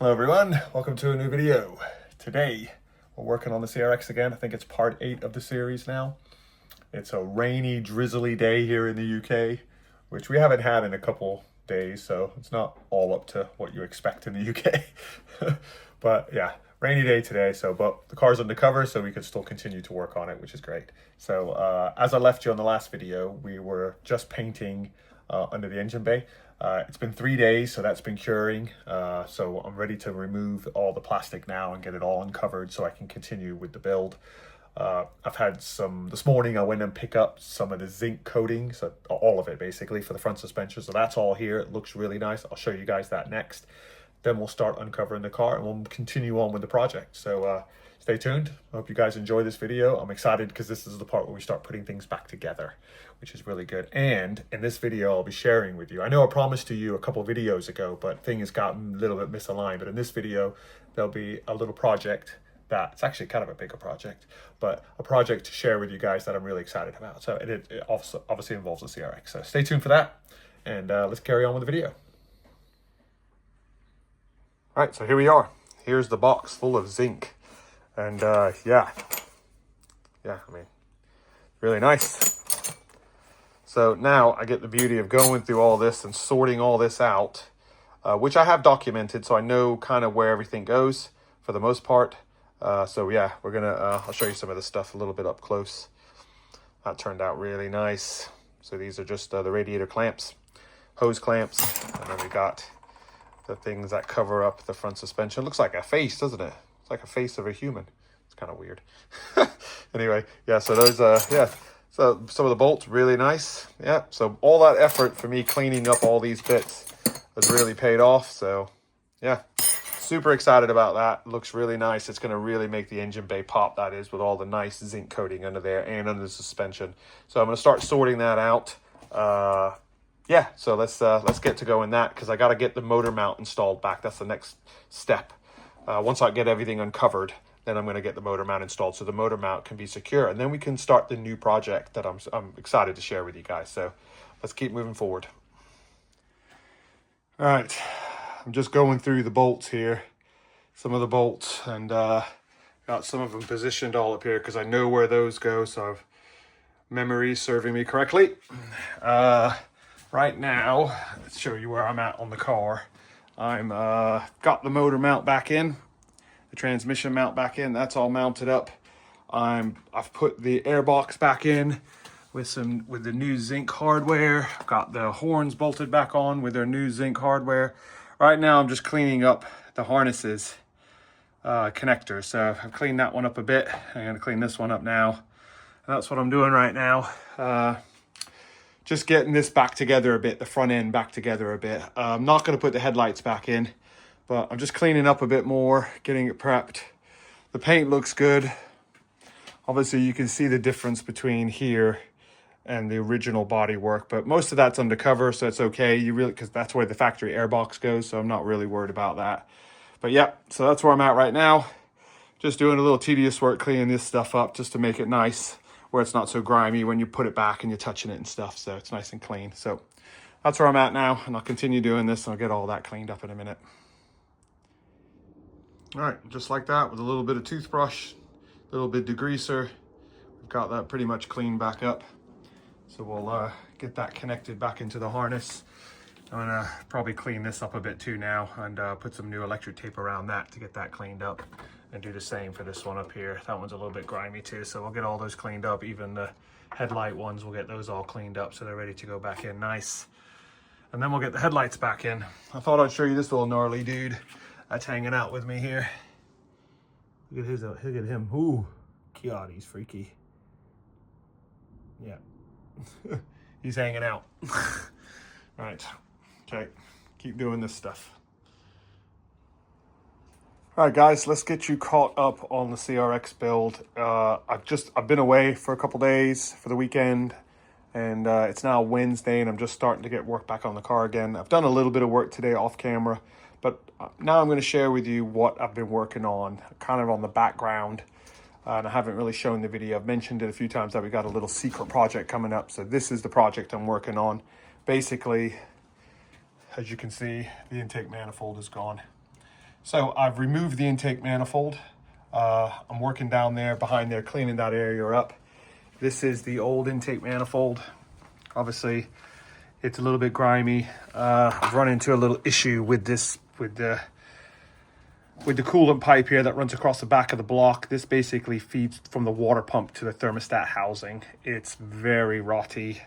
Hello everyone, welcome to a new video. Today we're working on the CRX again. I think it's part 8 of the series now. It's a rainy, drizzly day here in the UK, which we haven't had in a couple days, so it's not all up to what you expect in the UK. But yeah, rainy day today, but the car's undercover, so we could still continue to work on it, which is great. So as I left you on the last video, we were just painting under the engine bay. It's been 3 days, so that's been curing. So I'm ready to remove all the plastic now and get it all uncovered so I can continue with the build. I've had this morning I went and picked up some of the zinc coating, so all of it basically for the front suspension. So that's all here. It looks really nice. I'll show you guys that next. Then we'll start uncovering the car and we'll continue on with the project. So stay tuned. I hope you guys enjoy this video. I'm excited because this is the part where we start putting things back together, which is really good. And in this video, I'll be sharing with you. I know I promised to you a couple videos ago, but things gotten a little bit misaligned. But in this video, there'll be a little project it's actually kind of a bigger project, but a project to share with you guys that I'm really excited about. So it obviously involves the CRX. So stay tuned for that, and let's carry on with the video. All right, so here we are. Here's the box full of zinc. And yeah, I mean, really nice. So now I get the beauty of going through all this and sorting all this out, which I have documented, so I know kind of where everything goes for the most part. So yeah, we're gonna, I'll show you some of this stuff a little bit up close. That turned out really nice. So these are just the radiator clamps, hose clamps, and then we got the things that cover up the front suspension. It looks like a face, doesn't it? It's like a face of a human. It's kind of weird. Anyway, yeah, so those, yeah. So some of the bolts, really nice. Yeah, so all that effort for me cleaning up all these bits has really paid off. So yeah, super excited about that. Looks really nice. It's going to really make the engine bay pop, that is, with all the nice zinc coating under there and under the suspension. So I'm going to start sorting that out. Yeah, so let's get to going that, because I got to get the motor mount installed back. That's the next step. Once I get everything uncovered, then I'm going to get the motor mount installed so the motor mount can be secure, and then we can start the new project that I'm excited to share with you guys. So let's keep moving forward. All right, I'm just going through the bolts here, some of the bolts, and got some of them positioned all up here because I know where those go, so I've memory serving me correctly. Right now, let's show you where I'm at on the car. I'm got the motor mount back in, the transmission mount back in. That's all mounted up. I've put the airbox back in with the new zinc hardware. I've got the horns bolted back on with their new zinc hardware. Right now, I'm just cleaning up the harnesses connector. So I've cleaned that one up a bit. I'm gonna clean this one up now. And that's what I'm doing right now. Just getting this back together a bit, the front end back together a bit. I'm not going to put the headlights back in, but I'm just cleaning up a bit more, getting it prepped. The paint looks good. Obviously, you can see the difference between here and the original bodywork, but most of that's undercover, so it's okay. Because that's where the factory airbox goes, so I'm not really worried about that. But yeah, so that's where I'm at right now. Just doing a little tedious work cleaning this stuff up just to make it nice, where it's not so grimy when you put it back and you're touching it and stuff, so it's nice and clean. So that's where I'm at now, and I'll continue doing this, and I'll get all that cleaned up in a minute. All right, just like that, with a little bit of toothbrush, a little bit of degreaser, we've got that pretty much cleaned back up. So we'll get that connected back into the harness. I'm gonna probably clean this up a bit too now, and put some new electric tape around that to get that cleaned up, and do the same for this one up here. That one's a little bit grimy too, so we'll get all those cleaned up. Even the headlight ones, we'll get those all cleaned up so they're ready to go back in nice. And then we'll get the headlights back in. I thought I'd show you this little gnarly dude that's hanging out with me here. Look at him. Ooh, God, he's freaky. Yeah, he's hanging out. Right, okay, keep doing this stuff. All right, guys, let's get you caught up on the CRX build. I've been away for a couple days for the weekend, and it's now Wednesday, and I'm just starting to get work back on the car again. I've done a little bit of work today off camera, but now I'm going to share with you what I've been working on, kind of on the background. And I haven't really shown the video. I've mentioned it a few times that we got a little secret project coming up. So this is the project I'm working on. Basically, as you can see, the intake manifold is gone. So I've removed the intake manifold. I'm working down there, behind there, cleaning that area up. This is the old intake manifold. Obviously, it's a little bit grimy. I've run into a little issue with this, with the coolant pipe here that runs across the back of the block. This basically feeds from the water pump to the thermostat housing. It's very rotty.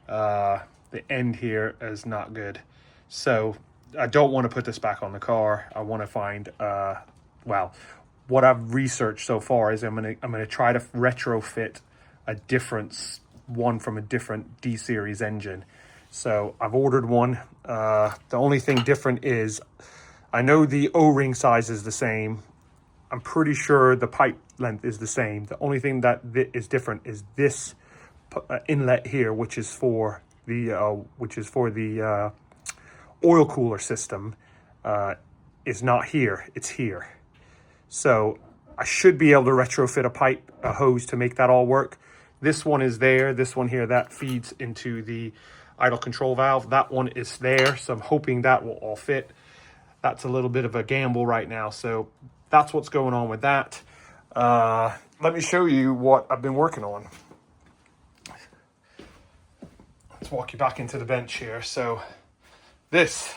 The end here is not good. So I don't want to put this back on the car. I want to find, well, what I've researched so far is I'm gonna try to retrofit a different one from a different D series engine. So I've ordered one. The only thing different is I know the O-ring size is the same. I'm pretty sure the pipe length is the same. The only thing that is different is this inlet here, which is for the oil cooler system. Is not here. It's here. So I should be able to retrofit a hose to make that all work. This one is there. This one here, that feeds into the idle control valve. That one is there. So I'm hoping that will all fit. That's a little bit of a gamble right now. So that's what's going on with that. Let me show you what I've been working on. Let's walk you back into the bench here. So this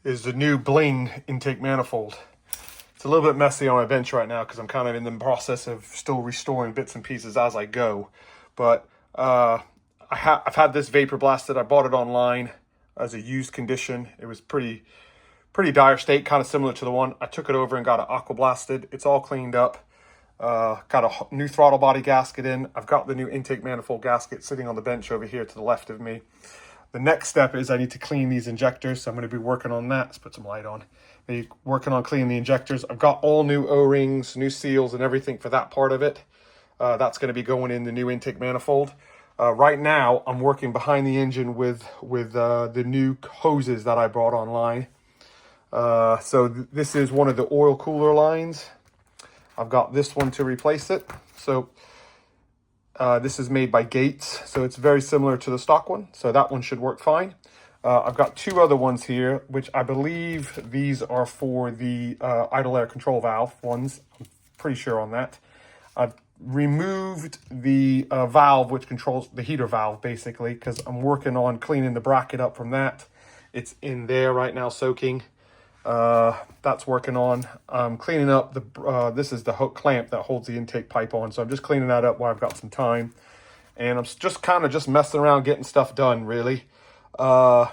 is the new bling intake manifold. It's a little bit messy on my bench right now because I'm kind of in the process of still restoring bits and pieces as I go. But I've had this vapor blasted. I bought it online as a used condition. It was pretty dire state, kind of similar to the one. I took it over and got it aqua blasted. It's all cleaned up. Got a new throttle body gasket in. I've got the new intake manifold gasket sitting on the bench over here to the left of me. The next step is I need to clean these injectors, so I'm going to be working on that. Let's put some light on. Be working on cleaning the injectors. I've got all new O-rings, new seals, and everything for that part of it. That's going to be going in the new intake manifold. Right now, I'm working behind the engine with the new hoses that I brought online. This is one of the oil cooler lines. I've got this one to replace it. So this is made by Gates, so it's very similar to the stock one. So that one should work fine. I've got two other ones here, which I believe these are for the idle air control valve ones. I'm pretty sure on that. I've removed the valve which controls the heater valve, basically, because I'm working on cleaning the bracket up from that. It's in there right now soaking. That's working on. I'm cleaning up this is the hook clamp that holds the intake pipe on, so I'm just cleaning that up while I've got some time. And I'm just kind of messing around getting stuff done, really. Yeah,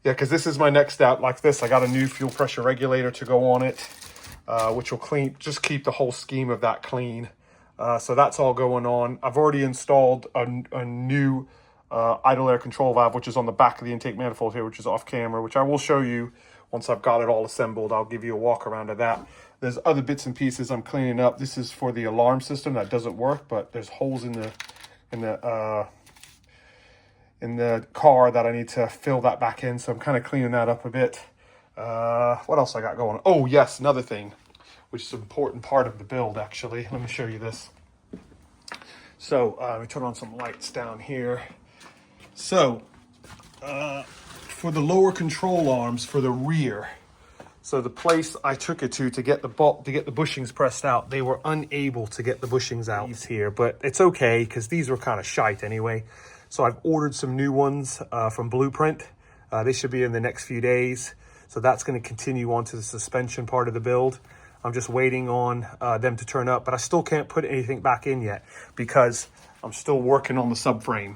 because this is my next step. Like this, I got a new fuel pressure regulator to go on it, which will just keep the whole scheme of that clean. So that's all going on. I've already installed a new idle air control valve, which is on the back of the intake manifold here, which is off camera, which I will show you once I've got it all assembled. I'll give you a walk around of that. There's other bits and pieces I'm cleaning up. This is for the alarm system that doesn't work, but there's holes in the car that I need to fill that back in. So I'm kind of cleaning that up a bit. What else I got going? Oh yes, another thing, which is an important part of the build, actually. Let me show you this. So let me turn on some lights down here. So for the lower control arms for the rear, so the place I took it to get the bushings pressed out, they were unable to get the bushings out here, but it's okay because these were kind of shite anyway. So I've ordered some new ones from Blueprint. They should be in the next few days. So that's going to continue on to the suspension part of the build. I'm just waiting on them to turn up, but I still can't put anything back in yet because I'm still working on the subframe.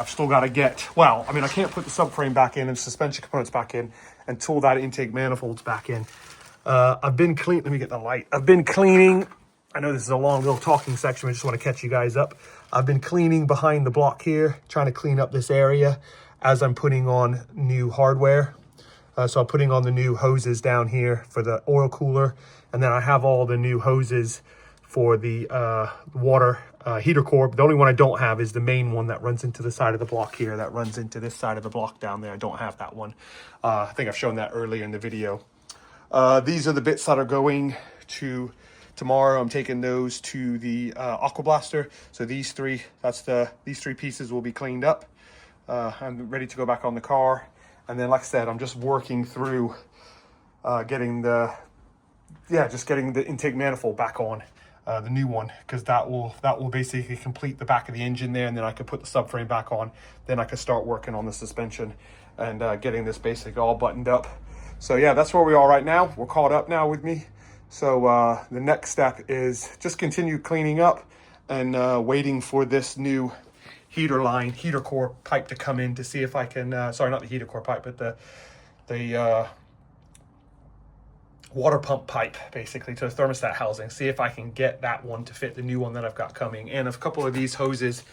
I've still got to I can't put the subframe back in and suspension components back in until that intake manifold's back in. I've been cleaning, let me get the light. I've been cleaning, I know this is a long little talking section, I just want to catch you guys up. I've been cleaning behind the block here, trying to clean up this area as I'm putting on new hardware. So I'm putting on the new hoses down here for the oil cooler. And then I have all the new hoses for the water heater core. The only one I don't have is the main one that runs into the side of the block here, that runs into this side of the block down there. I don't have that one. I think I've shown that earlier in the video. These are the bits that are going to tomorrow. I'm taking those to the Aqua Blaster. So these three pieces will be cleaned up. I'm ready to go back on the car. And then, like I said, I'm just working through getting the intake manifold back on, the new one, because that will basically complete the back of the engine there, and then I can put the subframe back on. Then I can start working on the suspension and getting this basically all buttoned up. So yeah, that's where we are right now. We're caught up now with me. So the next step is just continue cleaning up and waiting for this new heater core pipe to come in to see if I can, sorry, not the heater core pipe, but the water pump pipe, basically, to the thermostat housing. See if I can get that one to fit the new one that I've got coming. And a couple of these hoses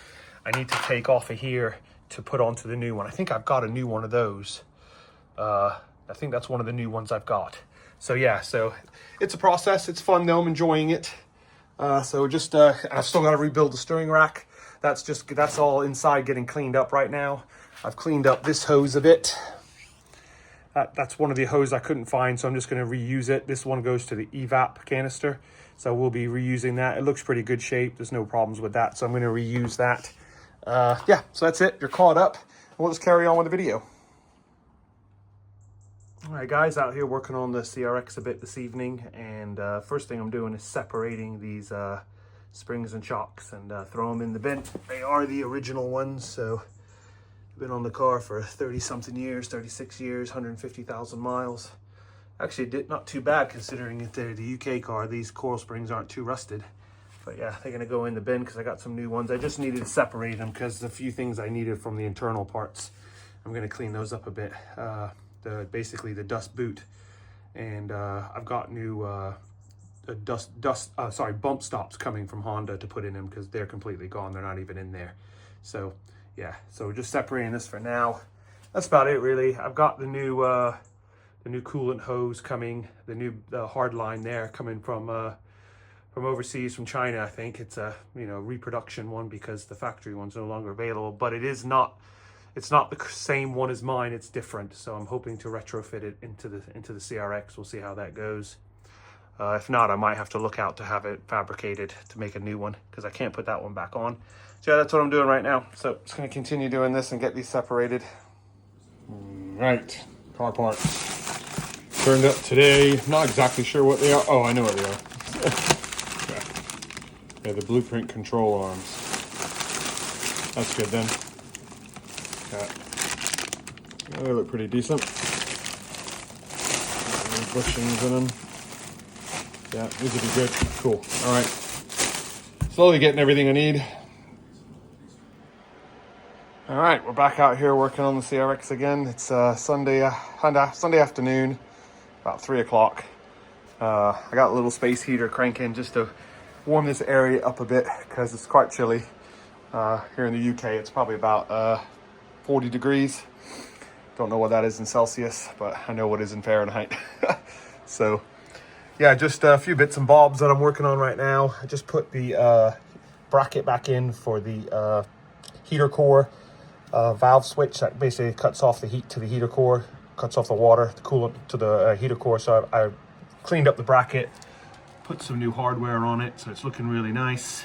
I need to take off of here to put onto the new one. I think I've got a new one of those. I think that's one of the new ones I've got. So yeah, so it's a process. It's fun though. I'm enjoying it. So just, I've still got to rebuild the steering rack. That's all inside getting cleaned up right now. I've cleaned up this hose a bit. That's one of the hoses I couldn't find, so I'm just going to reuse it. This one goes to the evap canister, so we'll be reusing that. It looks pretty good shape. There's no problems with that, so I'm going to reuse that. Yeah, so that's it. You're caught up. We'll just carry on with the video. All right, guys, out here working on the CRX a bit this evening, and first thing I'm doing is separating these springs and shocks and throw them in the bin. They are the original ones, so been on the car for 30 something years, 36 years, 150,000 miles. Actually not too bad considering they're the UK car. These coil springs aren't too rusted. But yeah, they're gonna go in the bin because I got some new ones. I just needed to separate them because a few things I needed from the internal parts. I'm gonna clean those up a bit. Basically the dust boot. And I've got new bump stops coming from Honda to put in them because they're completely gone. They're not even in there. So yeah, so we're just separating this for now. That's about it, really. I've got the new coolant hose coming, the hard line there coming from overseas, from China. I think it's a reproduction one because the factory one's no longer available. But it's not the same one as mine. It's different. So I'm hoping to retrofit it into the CRX. We'll see how that goes. If not, I might have to look out to have it fabricated to make a new one because I can't put that one back on. So yeah, that's what I'm doing right now. So just going to continue doing this and get these separated. Right, car parts turned up today. Not exactly sure what they are. Oh, I know what they are. Yeah, the blueprint control arms. That's good then. Yeah, they look pretty decent. Bushings in them. Yeah, these will be good. Cool. All right. Slowly getting everything I need. All right, we're back out here working on the CRX again. It's Sunday afternoon, about 3 o'clock. I got a little space heater cranking just to warm this area up a bit because it's quite chilly. Here in the UK, it's probably about 40 degrees. Don't know what that is in Celsius, but I know what it is in Fahrenheit. So yeah, just a few bits and bobs that I'm working on right now. I just put the bracket back in for the heater core valve switch that basically cuts off the heat to the heater core, cuts off the water, the coolant to the heater core. So I cleaned up the bracket, put some new hardware on it, so it's looking really nice.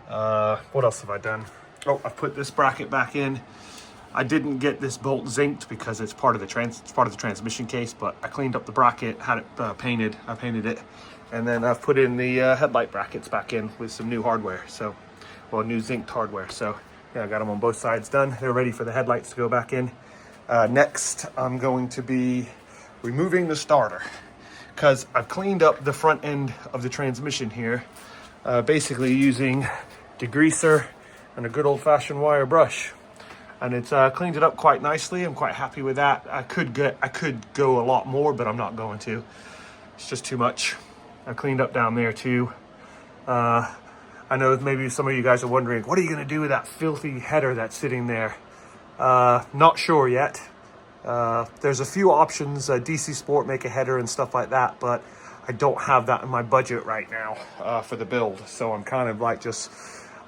What else have I done? Oh, I've put this bracket back in. I didn't get this bolt zinced because it's part of the transmission case, but I cleaned up the bracket, had it painted. I painted it, and then I've put in the headlight brackets back in with some new hardware. So, well, new zinced hardware. So yeah, I got them on both sides done. They're ready for the headlights to go back in. Next, I'm going to be removing the starter because I've cleaned up the front end of the transmission here, basically using degreaser and a good old-fashioned wire brush. And it's cleaned it up quite nicely. I'm quite happy with that. I could go a lot more, but I'm not going to. It's just too much. I cleaned up down there too. I know maybe some of you guys are wondering, what are you going to do with that filthy header that's sitting there? Not sure yet. There's a few options. DC Sport make a header and stuff like that, but I don't have that in my budget right now for the build. So I'm kind of like just,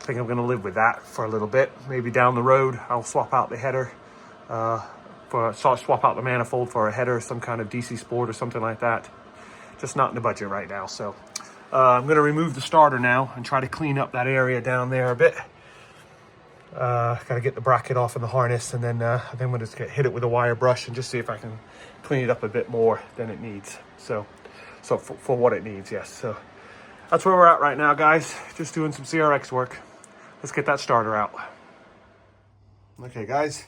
I think I'm going to live with that for a little bit. Maybe down the road, I'll swap out the header, swap out the manifold for a header, some kind of DC Sport or something like that. Just not in the budget right now. So I'm going to remove the starter now and try to clean up that area down there a bit. Got to get the bracket off in the harness, and then I think I'm going to hit it with a wire brush and just see if I can clean it up a bit more than it needs. So for what it needs, yes. So that's where we're at right now, guys. Just doing some CRX work. Let's get that starter out. Okay, guys.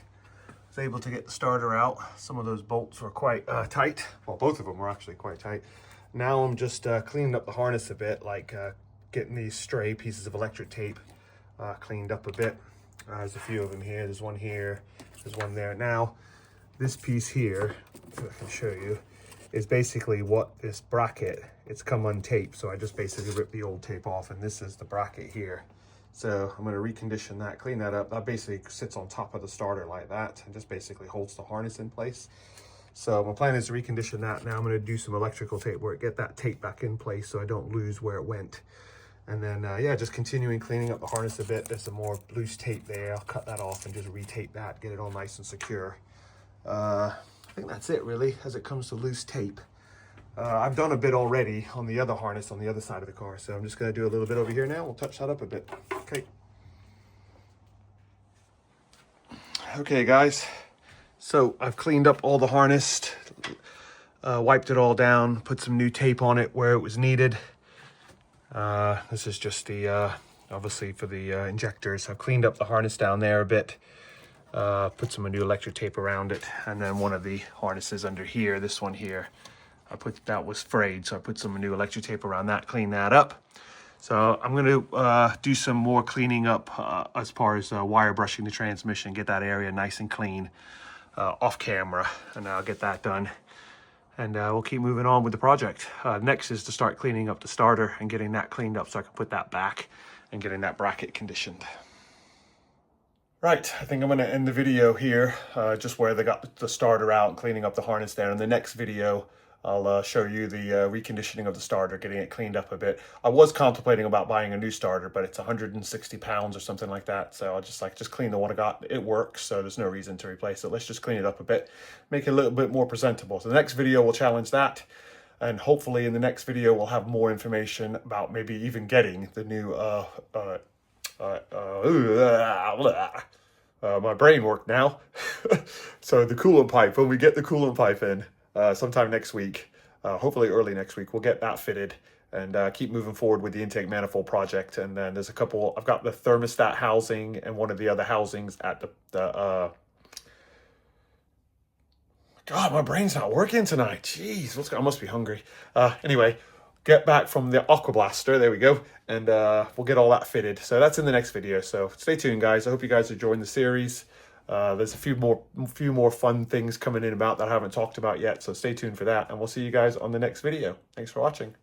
Was able to get the starter out. Some of those bolts were quite tight. Well, both of them were actually quite tight. Now I'm just cleaning up the harness a bit, like getting these stray pieces of electric tape cleaned up a bit. There's a few of them here. There's one here. There's one there. Now, this piece here, if I can show you, is basically what this bracket, it's come untaped. So I just basically ripped the old tape off, and this is the bracket here. So I'm going to recondition that, clean that up. That basically sits on top of the starter like that and just basically holds the harness in place. So my plan is to recondition that. Now I'm going to do some electrical tape work, get that tape back in place so I don't lose where it went. And then, yeah, just continuing cleaning up the harness a bit. There's some more loose tape there. I'll cut that off and just retape that, get it all nice and secure. I think that's it, really, as it comes to loose tape. I've done a bit already on the other harness on the other side of the car, so I'm just going to do a little bit over here now. We'll touch that up a bit. Okay. Okay, guys. So I've cleaned up all the harness, wiped it all down, put some new tape on it where it was needed. This is just the, obviously for the injectors. I've cleaned up the harness down there a bit, put some new electric tape around it, and then one of the harnesses under here, this one here, that was frayed, so I put some new electric tape around that, clean that up. So I'm going to do some more cleaning up as far as wire brushing the transmission, get that area nice and clean off camera, and I'll get that done. And we'll keep moving on with the project. Next is to start cleaning up the starter and getting that cleaned up so I can put that back and getting that bracket conditioned. Right, I think I'm going to end the video here, just where they got the starter out and cleaning up the harness there. In the next video, I'll show you the reconditioning of the starter, getting it cleaned up a bit. I was contemplating about buying a new starter, but it's 160 pounds or something like that. So I'll just clean the one I got. It works, so there's no reason to replace it. Let's just clean it up a bit, make it a little bit more presentable. So the next video will challenge that. And hopefully in the next video, we'll have more information about maybe even getting the new, my brain worked now. So the coolant pipe, when we get the coolant pipe in, sometime next week, hopefully early next week, we'll get that fitted and keep moving forward with the intake manifold project. And then there's a couple, I've got the thermostat housing and one of the other housings at God, my brain's not working tonight. Jeez, I must be hungry. Anyway, get back from the Aqua Blaster, there we go, and we'll get all that fitted. So that's in the next video, so stay tuned, guys. I hope you guys are enjoying the series. There's a few more fun things coming in about that I haven't talked about yet, so stay tuned for that, and we'll see you guys on the next video. Thanks for watching.